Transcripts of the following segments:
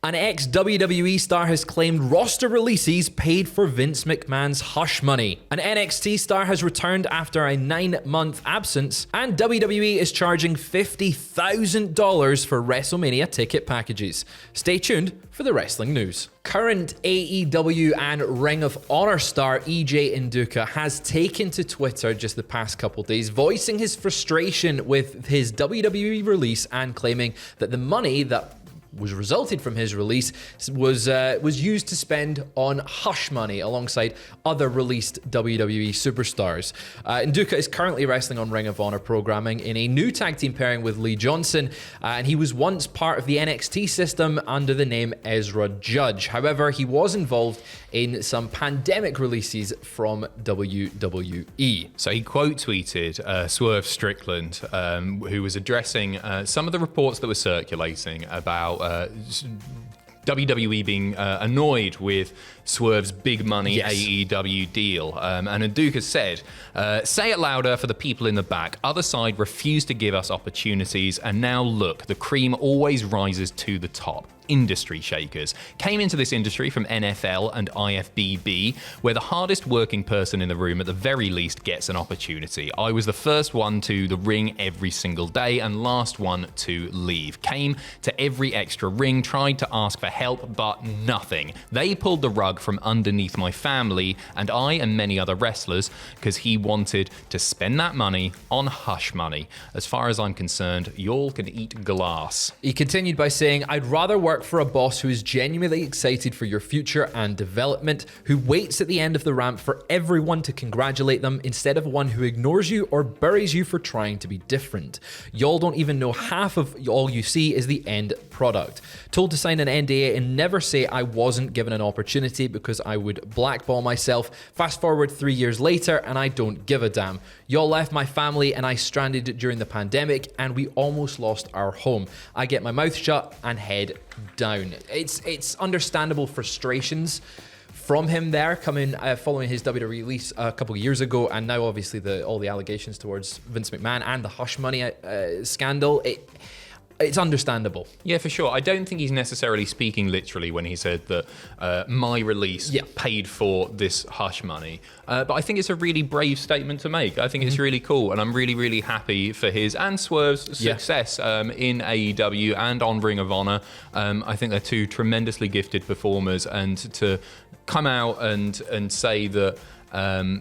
An ex-WWE star has claimed roster releases paid for Vince McMahon's hush money. An NXT star has returned after a 9-month absence, and WWE is charging $50,000 for WrestleMania ticket packages. Stay tuned for the wrestling news. Current AEW and Ring of Honor star EJ Nduka has taken to Twitter just the past couple days, voicing his frustration with his WWE release and claiming that the money that was resulted from his release was used to spend on hush money alongside other released WWE superstars. Nduka is currently wrestling on Ring of Honor programming in a new tag team pairing with Lee Johnson, and he was once part of the NXT system under the name Ezra Judge. However, he was involved in some pandemic releases from WWE. So he quote tweeted Swerve Strickland, who was addressing some of the reports that were circulating about WWE being annoyed with Swerve's big money AEW deal. And Nduka said, say it louder for the people in the back. Other side refused to give us opportunities, and now look, the cream always rises to the top. Industry shakers. Came into this industry from NFL and IFBB, where the hardest working person in the room at the very least gets an opportunity. I was the first one to the ring every single day and last one to leave. Came to every extra ring, tried to ask for help, but nothing. They pulled the rug from underneath my family and I and many other wrestlers because he wanted to spend that money on hush money. As far as I'm concerned, y'all can eat glass. He continued by saying, I'd rather work for a boss who is genuinely excited for your future and development, who waits at the end of the ramp for everyone to congratulate them instead of one who ignores you or buries you for trying to be different. Y'all don't even know half of all you see is the end product. Told to sign an NDA and never say I wasn't given an opportunity because I would blackball myself. Fast forward 3 years later and I don't give a damn. Y'all left my family and I stranded during the pandemic and we almost lost our home. I get my mouth shut and head down. It's understandable frustrations from him there coming following his WWE release a couple of years ago, and now obviously all the allegations towards Vince McMahon and the hush money scandal. It's understandable. Yeah, for sure. I don't think he's necessarily speaking literally when he said that my release paid for this hush money. But I think it's a really brave statement to make. I think it's really cool, and I'm really, really happy for his and Swerve's success in AEW and on Ring of Honor. I think they're two tremendously gifted performers, and to come out and say that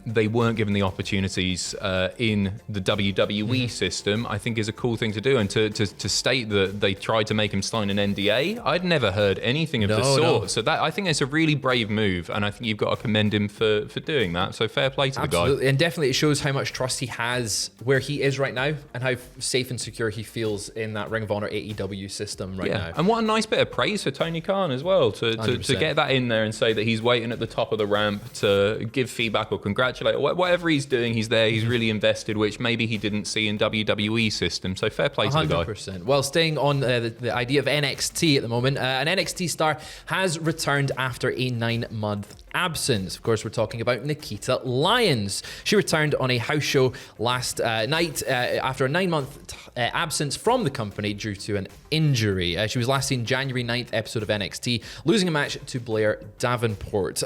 they weren't given the opportunities in the WWE system, I think is a cool thing to do. And to state that they tried to make him sign an NDA, I'd never heard anything of the sort. No. So that, I think it's a really brave move, and I think you've got to commend him for doing that. So fair play to the guy. And definitely it shows how much trust he has where he is right now and how safe and secure he feels in that Ring of Honor AEW system right now. And what a nice bit of praise for Tony Khan as well, to get that in there and say that he's waiting at the top of the ramp to give feedback or congratulate or whatever he's doing. He's there, he's really invested, which maybe he didn't see in WWE system. So fair play to the guy. 100%. Well, staying on the idea of NXT at the moment, an NXT star has returned after a 9-month absence. Of course, we're talking about Nikita Lyons. She returned on a house show last night after a 9-month absence from the company due to an injury. She was last seen January 9th episode of NXT, losing a match to Blair Davenport.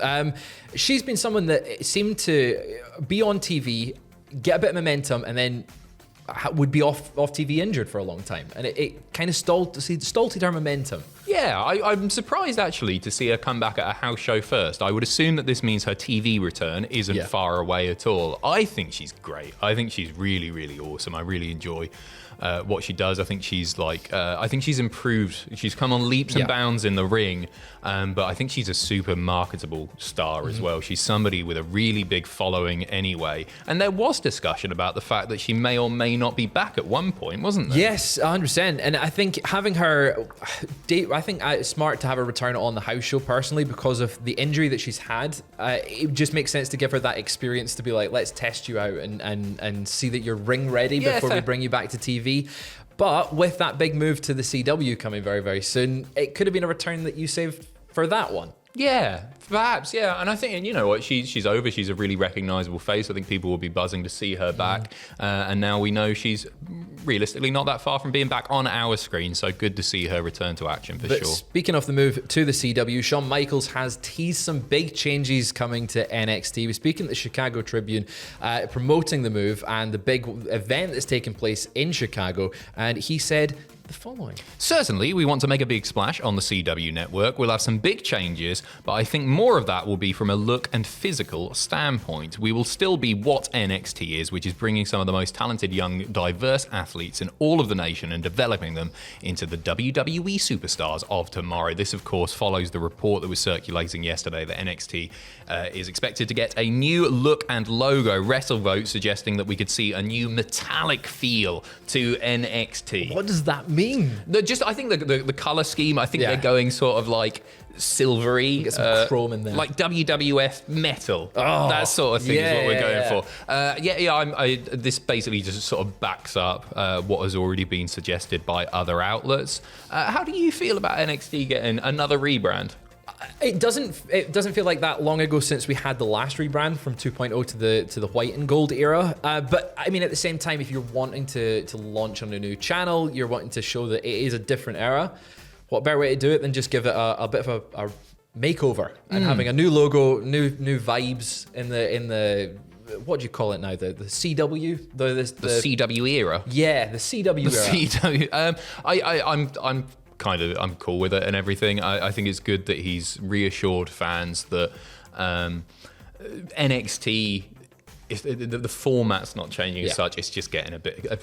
She's been someone that seemed to be on TV, get a bit of momentum, and then would be off TV injured for a long time, and it kind of stalled her momentum. Yeah, I'm surprised actually to see her come back at a house show first. I would assume that this means her TV return isn't far away at all. I think she's great. I think she's really, really awesome. I really enjoy what she does. I think she's I think she's improved. She's come on leaps and bounds in the ring, but I think she's a super marketable star as well. She's somebody with a really big following anyway. And there was discussion about the fact that she may or may not be back at one point, wasn't there? Yes, 100%. And I think having her, I think it's smart to have her return on the house show personally because of the injury that she's had. It just makes sense to give her that experience to be like, let's test you out and see that you're ring ready before we bring you back to TV. But with that big move to the CW coming very, very soon, it could have been a return that you saved for that one. Yeah, perhaps, yeah. And I think, and you know what, she's over. She's a really recognisable face. I think people will be buzzing to see her back. And now we know she's realistically not that far from being back on our screen. So good to see her return to action for sure. Speaking of the move to the CW, Shawn Michaels has teased some big changes coming to NXT. He was speaking at the Chicago Tribune, promoting the move and the big event that's taking place in Chicago. And he said the following. Certainly, we want to make a big splash on the CW network. We'll have some big changes, but I think more of that will be from a look and physical standpoint. We will still be what NXT is, which is bringing some of the most talented, young, diverse athletes in all of the nation and developing them into the WWE superstars of tomorrow. This, of course, follows the report that was circulating yesterday that NXT is expected to get a new look and logo. WrestleVote suggesting that we could see a new metallic feel to NXT. What does that mean? I think the color scheme, I think they're going sort of like silvery. Get some chrome in there. Like WWF metal. That sort of thing is what we're going for. This basically just sort of backs up what has already been suggested by other outlets. How do you feel about NXT getting another rebrand? It doesn't feel like that long ago since we had the last rebrand from 2.0 to the white and gold era. But I mean, at the same time, if you're wanting to launch on a new channel, you're wanting to show that it is a different era, what better way to do it than just give it a bit of a makeover and having a new logo, new vibes in the what do you call it now? The CW, the CW era. Yeah, the CW era. CW. I'm cool with it and everything. I think it's good that he's reassured fans that NXT, if the format's not changing as such, it's just getting a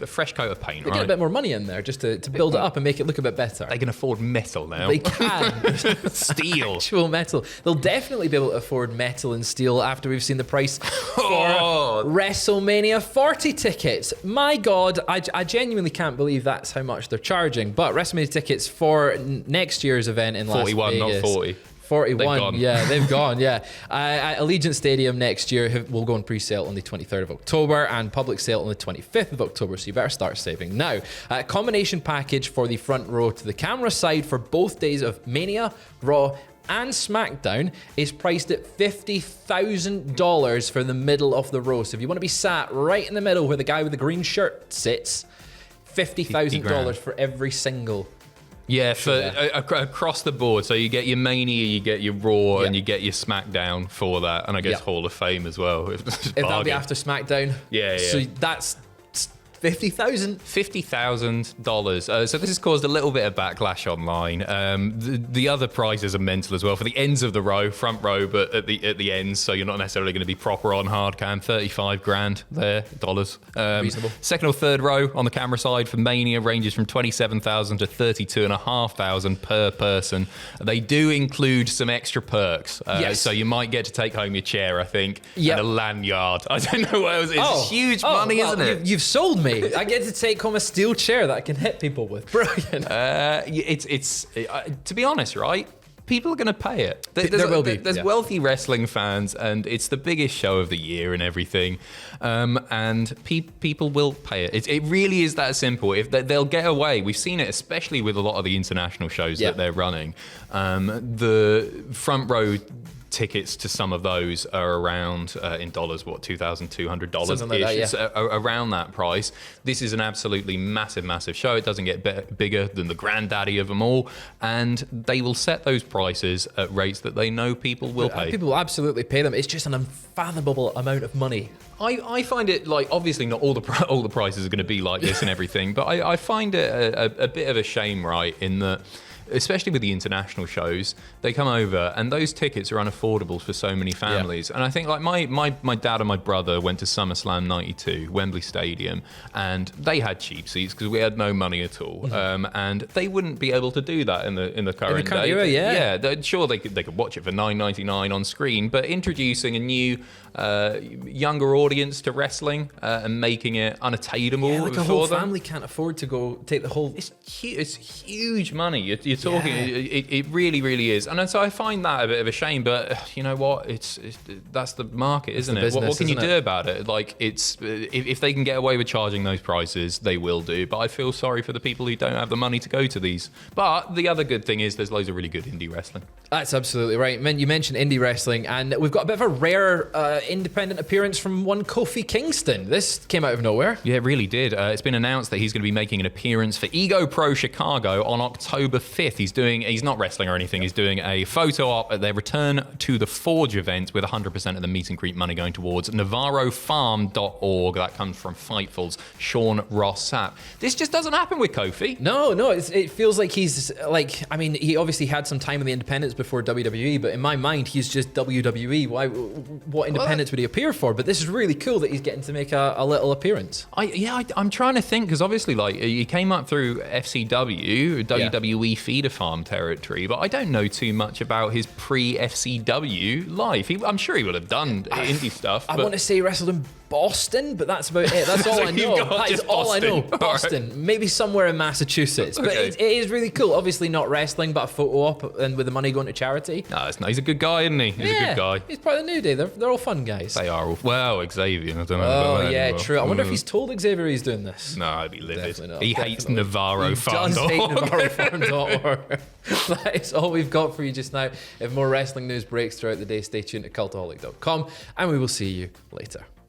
fresh coat of paint, They right? get a bit more money in there just to build it up and make it look a bit better. They can afford metal now. They can. Steel. Actual metal. They'll definitely be able to afford metal and steel after we've seen the price for WrestleMania 40 tickets. My God, I genuinely can't believe that's how much they're charging. But WrestleMania tickets for next year's event in Las 41, Vegas. not 40. 41, they've gone, yeah. At Allegiant Stadium next year will go on pre-sale on the 23rd of October and public sale on the 25th of October, so you better start saving now. Combination package for the front row to the camera side for both days of Mania, Raw, and SmackDown is priced at $50,000 for the middle of the row. So if you want to be sat right in the middle where the guy with the green shirt sits, $50,000 for every single. Yeah, across the board. So you get your Mania, you get your Raw, and you get your SmackDown for that. And I guess Hall of Fame as well. If that'll be after SmackDown. Yeah. So that's $50,000. So this has caused a little bit of backlash online. The other prizes are mental as well. For the ends of the row, front row, but at the ends, so you're not necessarily going to be proper on hard cam. $35,000 there, dollars. Reasonable. Second or third row on the camera side for Mania ranges from $27,000 to $32,500 per person. They do include some extra perks. So you might get to take home your chair, I think, and a lanyard. I don't know what else. It's huge money, isn't it? You've sold me. I get to take home a steel chair that I can hit people with. Brilliant. It's to be honest, right? People are going to pay it. There will be. There's wealthy wrestling fans, and it's the biggest show of the year and everything. And people will pay it. It really is that simple. If they'll get away, we've seen it, especially with a lot of the international shows that they're running. The front row tickets to some of those are around in dollars, $2,200 around that price. This is an absolutely massive show. It doesn't get bigger than the granddaddy of them all, and they will set those prices at rates that they know people will pay. People will absolutely pay them. It's just an unfathomable amount of money. I find it, like, obviously not all the prices are going to be like this and everything, but I find it a bit of a shame, right, in that, especially with the international shows, they come over and those tickets are unaffordable for so many families. And I think, like, my dad and my brother went to SummerSlam 92, Wembley Stadium, and they had cheap seats because we had no money at all. And they wouldn't be able to do that in the current day. Era, sure, they could watch it for $9.99 on screen, but introducing a new younger audience to wrestling and making it unattainable like a whole family can't afford to go take the whole. It's huge money. You're talking. Yeah. It really, really is. And so I find that a bit of a shame. But you know what? That's the market, isn't it? Business, what can you isn't do it? about it? Like, if they can get away with charging those prices, they will do. But I feel sorry for the people who don't have the money to go to these. But the other good thing is there's loads of really good indie wrestling. That's absolutely right. You mentioned indie wrestling, and we've got a bit of a rare independent appearance from one Kofi Kingston. This came out of nowhere. Yeah, it really did. It's been announced that he's going to be making an appearance for Ego Pro Chicago on October 5th. He's not wrestling or anything. He's doing a photo op at their return to the Forge event with 100% of the meet and greet money going towards NavarroFarm.org. That comes from Fightful's Shawn Ross Sapp. This just doesn't happen with Kofi. No, it feels like he's like, I mean, he obviously had some time in the independents before WWE, but in my mind, he's just WWE. What independents would he appear for? But this is really cool that he's getting to make a little appearance. I'm trying to think, because obviously, like, he came up through FCW, WWE feeder farm territory, but I don't know too much about his pre-FCW life. I'm sure he would have done indie stuff. I want to say he wrestled in Boston, but that's about it. That's all I know. That is all I know. Boston. Right. Maybe somewhere in Massachusetts. But it is really cool. Obviously not wrestling, but a photo op and with the money going to charity. No, he's a good guy, isn't he? He's a good guy. He's part of the New Day. They're all fun guys. They are all. Well, Xavier, I don't know. Oh, yeah, true. I wonder if he's told Xavier he's doing this. No, I'd be livid. Definitely not. He hates NavarroFarm.org. He does hate NavarroFarm.org. That is all we've got for you just now. If more wrestling news breaks throughout the day, stay tuned to Cultaholic.com, and we will see you later.